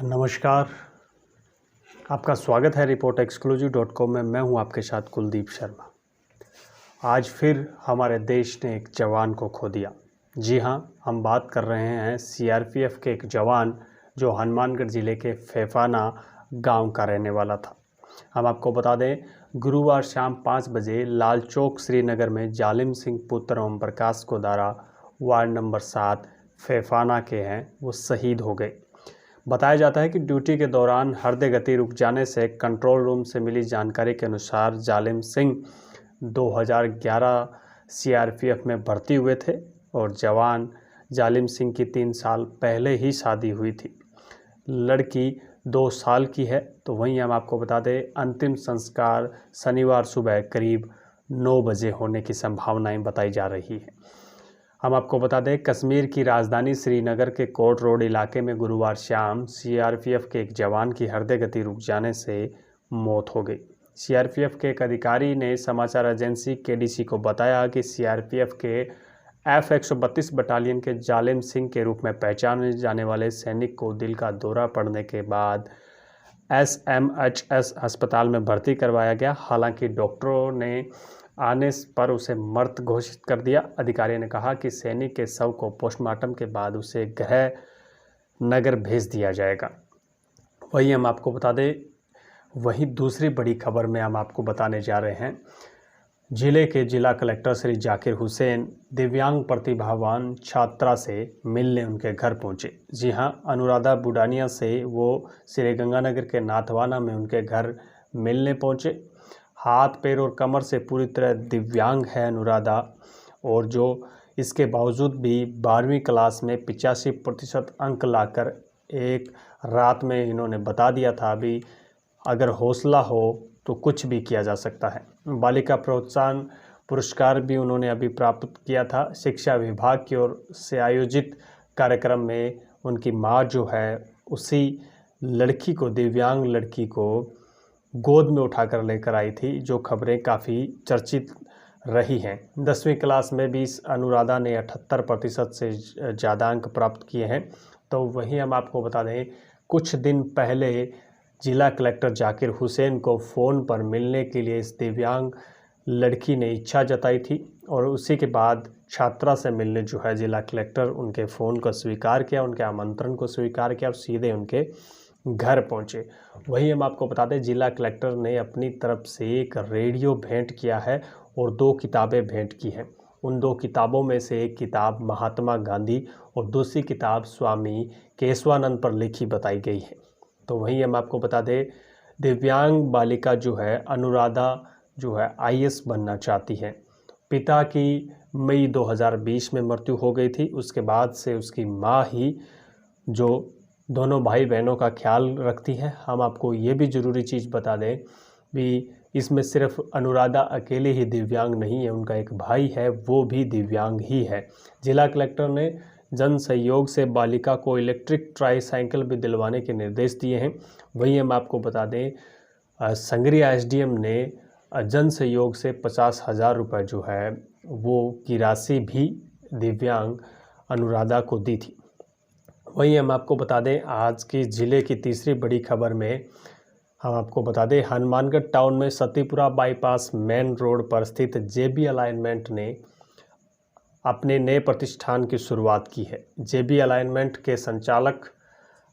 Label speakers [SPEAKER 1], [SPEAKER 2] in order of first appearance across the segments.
[SPEAKER 1] नमस्कार। आपका स्वागत है रिपोर्ट exclusive.com में। मैं हूं आपके साथ कुलदीप शर्मा। आज फिर हमारे देश ने एक जवान को खो दिया। जी हां, हम बात कर रहे हैं सीआरपीएफ के एक जवान जो हनुमानगढ़ ज़िले के फैफाना गांव का रहने वाला था। हम आपको बता दें, गुरुवार शाम 5 बजे लाल चौक श्रीनगर में जालिम सिंह पुत्र ओम प्रकाश को द्वारा वार्ड नंबर 7 फैफाना के हैं वो शहीद हो गए। बताया जाता है कि ड्यूटी के दौरान हृदय गति रुक जाने से कंट्रोल रूम से मिली जानकारी के अनुसार जालिम सिंह 2011 सीआरपीएफ में भर्ती हुए थे और जवान जालिम सिंह की 3 साल पहले ही शादी हुई थी। लड़की 2 साल की है। तो वहीं हम आपको बता दें, अंतिम संस्कार शनिवार सुबह करीब 9 बजे होने की संभावनाएं बताई जा रही है। हम आपको बता दें, कश्मीर की राजधानी श्रीनगर के कोर्ट रोड इलाके में गुरुवार शाम सीआरपीएफ के एक जवान की हृदय गति रुक जाने से मौत हो गई। सीआरपीएफ के एक अधिकारी ने समाचार एजेंसी केडीसी को बताया कि सीआरपीएफ के F-132 बटालियन के जालिम सिंह के रूप में पहचाने जाने वाले सैनिक को दिल का दौरा पड़ने के बाद SMHS अस्पताल में भर्ती करवाया गया। हालांकि डॉक्टरों ने आने पर उसे मृत घोषित कर दिया। अधिकारी ने कहा कि सैनिक के शव को पोस्टमार्टम के बाद उसे गृह नगर भेज दिया जाएगा। वही हम आपको बता दें, वहीं दूसरी बड़ी खबर में हम आपको बताने जा रहे हैं, जिले के जिला कलेक्टर श्री जाकिर हुसैन दिव्यांग प्रतिभावान छात्रा से मिलने उनके घर पहुंचे। जी हां, अनुराधा बुडानिया से वो श्री गंगानगर के नाथवाना में उनके घर मिलने पहुंचे। हाथ पैर और कमर से पूरी तरह दिव्यांग है अनुराधा, और जो इसके बावजूद भी 12वीं क्लास में 85% अंक लाकर एक रात में इन्होंने बता दिया था अभी अगर हौसला हो तो कुछ भी किया जा सकता है। बालिका प्रोत्साहन पुरस्कार भी उन्होंने अभी प्राप्त किया था। शिक्षा विभाग की ओर से आयोजित कार्यक्रम में उनकी माँ जो है उसी लड़की को, दिव्यांग लड़की को गोद में उठाकर लेकर आई थी, जो खबरें काफ़ी चर्चित रही हैं। 10वीं क्लास में भी इस अनुराधा ने 78% से ज़्यादा अंक प्राप्त किए हैं। तो वहीं हम आपको बता दें, कुछ दिन पहले जिला कलेक्टर जाकिर हुसैन को फ़ोन पर मिलने के लिए इस दिव्यांग लड़की ने इच्छा जताई थी और उसी के बाद छात्रा से मिलने जो है जिला कलेक्टर उनके फ़ोन को स्वीकार किया, उनके आमंत्रण को स्वीकार किया और सीधे उनके घर पहुंचे। वही हम आपको बता दें, जिला कलेक्टर ने अपनी तरफ से एक रेडियो भेंट किया है और 2 किताबें भेंट की हैं। उन 2 किताबों में से एक किताब महात्मा गांधी और दूसरी किताब स्वामी केशवानंद पर लिखी बताई गई है। तो वहीं हम आपको बता दें, दिव्यांग बालिका जो है अनुराधा जो है आईएएस बनना चाहती है। पिता की मई 2020 में मृत्यु हो गई थी। उसके बाद से उसकी माँ ही जो दोनों भाई बहनों का ख्याल रखती हैं। हम आपको ये भी ज़रूरी चीज़ बता दें भी इसमें सिर्फ अनुराधा अकेले ही दिव्यांग नहीं है, उनका एक भाई है वो भी दिव्यांग ही है। जिला कलेक्टर ने जन सहयोग से बालिका को इलेक्ट्रिक ट्राईसाइकिल भी दिलवाने के निर्देश दिए हैं। वहीं हम आपको बता दें, संगरिया एसडीएम ने जन सहयोग से 50,000 रुपये जो है वो की राशि भी दिव्यांग अनुराधा को दी थी। वहीं हम आपको बता दें, आज की ज़िले की तीसरी बड़ी खबर में हम आपको बता दें, हनुमानगढ़ टाउन में सतीपुरा बाईपास मेन रोड पर स्थित जेबी अलाइनमेंट ने अपने नए प्रतिष्ठान की शुरुआत की है। जेबी अलाइनमेंट के संचालक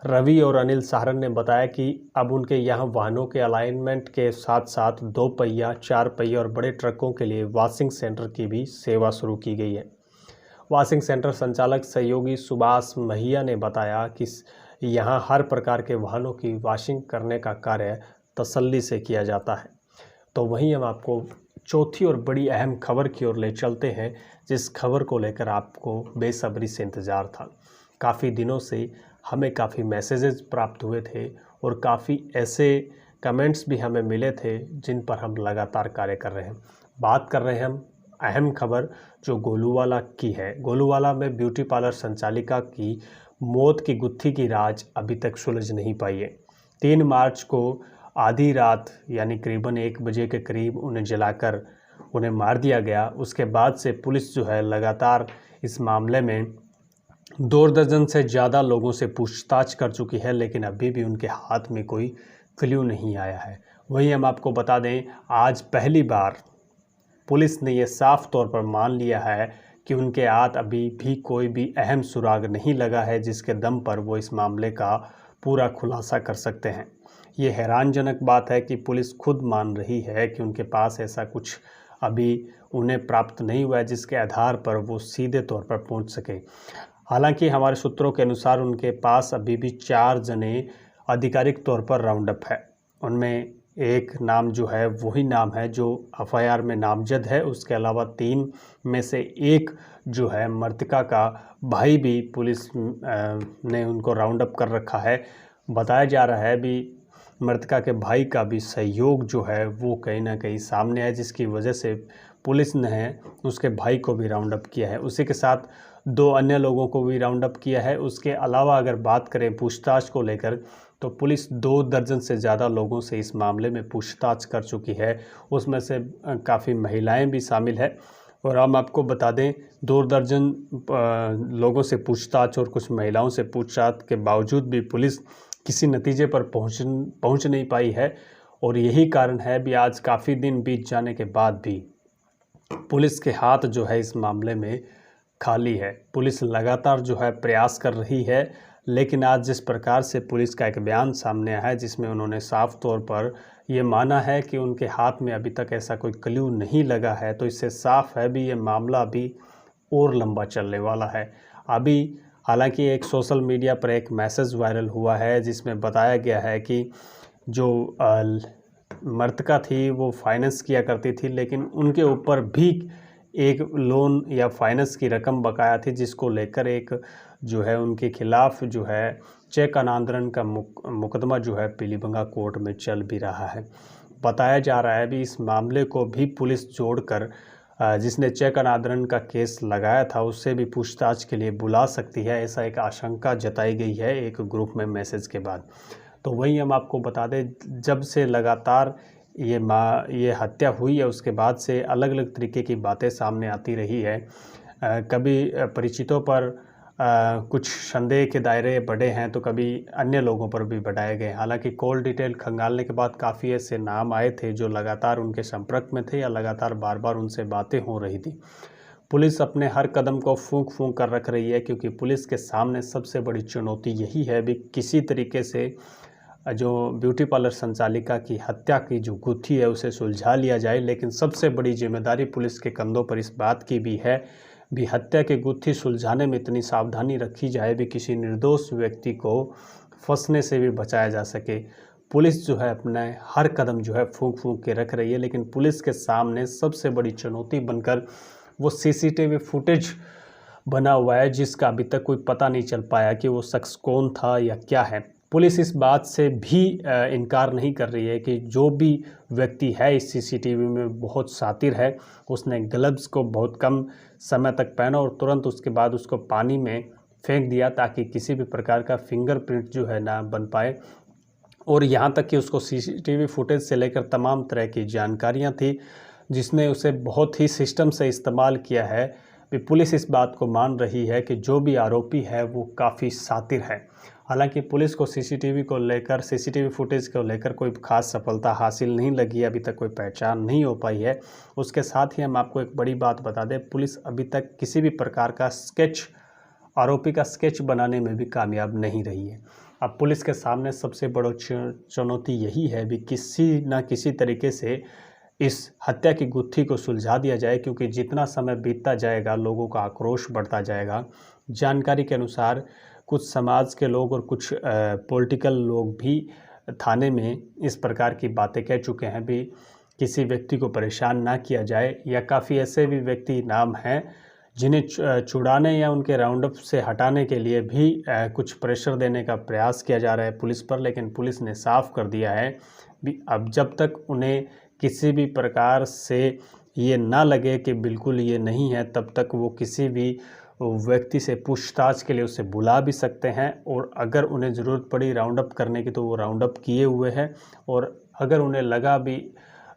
[SPEAKER 1] रवि और अनिल सहारन ने बताया कि अब उनके यहाँ वाहनों के अलाइनमेंट के साथ साथ 2 पहिया, 4 पहिया और बड़े ट्रकों के लिए वॉशिंग सेंटर की भी सेवा शुरू की गई है। वॉशिंग सेंटर संचालक सहयोगी सुभाष महिया ने बताया कि यहाँ हर प्रकार के वाहनों की वॉशिंग करने का कार्य तसल्ली से किया जाता है। तो वहीं हम आपको चौथी और बड़ी अहम खबर की ओर ले चलते हैं, जिस खबर को लेकर आपको बेसब्री से इंतज़ार था। काफ़ी दिनों से हमें काफ़ी मैसेजेस प्राप्त हुए थे और काफ़ी ऐसे कमेंट्स भी हमें मिले थे जिन पर हम लगातार कार्य कर रहे हैं। बात कर रहे हैं हम अहम खबर जो गोलूवाला की है। गोलूवाला में ब्यूटी पार्लर संचालिका की मौत की गुत्थी की राज अभी तक सुलझ नहीं पाई है। 3 मार्च को आधी रात यानी करीबन 1 बजे के करीब उन्हें जलाकर उन्हें मार दिया गया। उसके बाद से पुलिस जो है लगातार इस मामले में 2 दर्जन से ज़्यादा लोगों से पूछताछ कर चुकी है, लेकिन अभी भी उनके हाथ में कोई क्ल्यू नहीं आया है। वहीं हम आपको बता दें, आज पहली बार पुलिस ने ये साफ तौर पर मान लिया है कि उनके हाथ अभी भी कोई भी अहम सुराग नहीं लगा है, जिसके दम पर वो इस मामले का पूरा खुलासा कर सकते हैं। ये हैरानजनक बात है कि पुलिस खुद मान रही है कि उनके पास ऐसा कुछ अभी उन्हें प्राप्त नहीं हुआ है जिसके आधार पर वो सीधे तौर पर पहुंच सके। हालांकि हमारे सूत्रों के अनुसार उनके पास अभी भी 4 जने आधिकारिक तौर पर राउंड अप है। उनमें एक नाम जो है वही नाम है जो एफआईआर में नामजद है। उसके अलावा 3 में से एक जो है मृतका का भाई भी पुलिस ने उनको राउंड अप कर रखा है। बताया जा रहा है भी मृतका के भाई का भी सहयोग जो है वो कहीं ना कहीं सामने है, जिसकी वजह से पुलिस ने उसके भाई को भी राउंड अप किया है। उसी के साथ 2 अन्य लोगों को भी राउंड अप किया है। उसके अलावा अगर बात करें पूछताछ को लेकर, तो पुलिस 2 दर्जन से ज़्यादा लोगों से इस मामले में पूछताछ कर चुकी है। उसमें से काफ़ी महिलाएं भी शामिल है। और हम आपको बता दें, 2 दर्जन लोगों से पूछताछ और कुछ महिलाओं से पूछताछ के बावजूद भी पुलिस किसी नतीजे पर पहुंच नहीं पाई है। और यही कारण है भी आज काफ़ी दिन बीत जाने के बाद भी पुलिस के हाथ जो है इस मामले में खाली है। पुलिस लगातार जो है प्रयास कर रही है, लेकिन आज जिस प्रकार से पुलिस का एक बयान सामने आया है जिसमें उन्होंने साफ तौर पर ये माना है कि उनके हाथ में अभी तक ऐसा कोई क्ल्यू नहीं लगा है, तो इससे साफ है भी ये मामला अभी और लंबा चलने वाला है। अभी हालांकि एक सोशल मीडिया पर एक मैसेज वायरल हुआ है जिसमें बताया गया है कि जो मृतका थी वो फाइनेंस किया करती थी, लेकिन उनके ऊपर भी एक लोन या फाइनेंस की रकम बकाया थी, जिसको लेकर एक जो है उनके खिलाफ जो है चेक अनादरण का मुकदमा जो है पीलीभंगा कोर्ट में चल भी रहा है। बताया जा रहा है भी इस मामले को भी पुलिस जोड़कर जिसने चेक अनादरण का केस लगाया था उससे भी पूछताछ के लिए बुला सकती है, ऐसा एक आशंका जताई गई है एक ग्रुप में मैसेज के बाद। तो वही हम आपको बता दें, जब से लगातार ये हत्या हुई है उसके बाद से अलग अलग तरीके की बातें सामने आती रही है। कभी परिचितों पर कुछ संदेह के दायरे बढ़े हैं, तो कभी अन्य लोगों पर भी बढ़ाए गए। हालांकि कॉल डिटेल खंगालने के बाद काफ़ी ऐसे नाम आए थे जो लगातार उनके संपर्क में थे या लगातार बार बार उनसे बातें हो रही थी। पुलिस अपने हर कदम को फूंक फूंक कर रख रही है, क्योंकि पुलिस के सामने सबसे बड़ी चुनौती यही है भी किसी तरीके से जो ब्यूटी पार्लर संचालिका की हत्या की जो गुत्थी है उसे सुलझा लिया जाए। लेकिन सबसे बड़ी जिम्मेदारी पुलिस के कंधों पर इस बात की भी है भी हत्या की गुत्थी सुलझाने में इतनी सावधानी रखी जाए भी किसी निर्दोष व्यक्ति को फंसने से भी बचाया जा सके। पुलिस जो है अपने हर कदम जो है फूंक फूंक के रख रही है, लेकिन पुलिस के सामने सबसे बड़ी चुनौती बनकर वो सीसीटीवी फुटेज बना हुआ है, जिसका अभी तक कोई पता नहीं चल पाया कि वो शख्स कौन था या क्या है। पुलिस इस बात से भी इनकार नहीं कर रही है कि जो भी व्यक्ति है इस सीसीटीवी में बहुत शातिर है। उसने ग्लव्स को बहुत कम समय तक पहना और तुरंत उसके बाद उसको पानी में फेंक दिया ताकि किसी भी प्रकार का फिंगरप्रिंट जो है ना बन पाए। और यहाँ तक कि उसको सीसीटीवी फुटेज से लेकर तमाम तरह की जानकारियाँ थी, जिसने उसे बहुत ही सिस्टम से इस्तेमाल किया है। भी पुलिस इस बात को मान रही है कि जो भी आरोपी है वो काफ़ी शातिर है। हालांकि पुलिस को सीसीटीवी फुटेज को लेकर कोई खास सफलता हासिल नहीं लगी, अभी तक कोई पहचान नहीं हो पाई है। उसके साथ ही हम आपको एक बड़ी बात बता दें, पुलिस अभी तक किसी भी प्रकार का आरोपी का स्केच बनाने में भी कामयाब नहीं रही है। अब पुलिस के सामने सबसे बड़ी चुनौती यही है भी किसी न किसी तरीके से इस हत्या की गुत्थी को सुलझा दिया जाए, क्योंकि जितना समय बीतता जाएगा लोगों का आक्रोश बढ़ता जाएगा। जानकारी के अनुसार कुछ समाज के लोग और कुछ पॉलिटिकल लोग भी थाने में इस प्रकार की बातें कह चुके हैं भी किसी व्यक्ति को परेशान ना किया जाए, या काफ़ी ऐसे भी व्यक्ति नाम हैं जिन्हें छुड़ाने या उनके राउंडअप से हटाने के लिए भी कुछ प्रेशर देने का प्रयास किया जा रहा है पुलिस पर। लेकिन पुलिस ने साफ कर दिया है भी अब जब तक उन्हें किसी भी प्रकार से ये ना लगे कि बिल्कुल ये नहीं है, तब तक वो किसी भी व्यक्ति से पूछताछ के लिए उसे बुला भी सकते हैं। और अगर उन्हें ज़रूरत पड़ी राउंड अप करने की तो वो राउंड अप किए हुए हैं। और अगर उन्हें लगा भी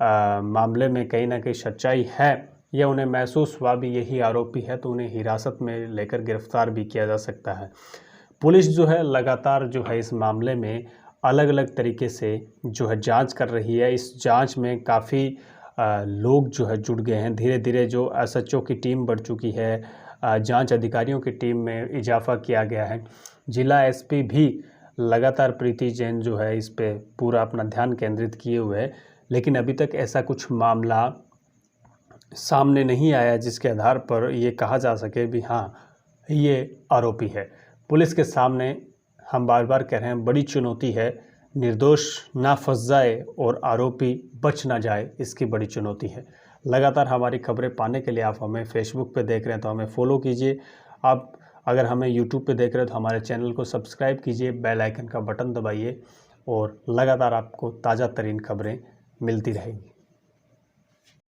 [SPEAKER 1] मामले में कहीं ना कहीं सच्चाई है या उन्हें महसूस हुआ भी यही आरोपी है तो उन्हें हिरासत में लेकर गिरफ्तार भी किया जा सकता है। पुलिस जो है लगातार जो है इस मामले में अलग अलग तरीके से जो है जांच कर रही है। इस जांच में काफ़ी लोग जो है जुड़ गए हैं। धीरे धीरे जो एसएचओ की टीम बढ़ चुकी है, जांच अधिकारियों की टीम में इजाफा किया गया है। जिला एसपी भी लगातार प्रीति जैन जो है इस पे पूरा अपना ध्यान केंद्रित किए हुए है, लेकिन अभी तक ऐसा कुछ मामला सामने नहीं आया जिसके आधार पर ये कहा जा सके भी हाँ ये आरोपी है। पुलिस के सामने हम बार बार कह रहे हैं बड़ी चुनौती है, निर्दोष ना फंस जाए और आरोपी बच ना जाए, इसकी बड़ी चुनौती है। लगातार हमारी खबरें पाने के लिए आप हमें फेसबुक पे देख रहे हैं तो हमें फॉलो कीजिए। आप अगर हमें यूट्यूब पे देख रहे हैं तो हमारे चैनल को सब्सक्राइब कीजिए, बेल आइकन का बटन दबाइए और लगातार आपको ताज़ा तरीन खबरें मिलती रहेंगी।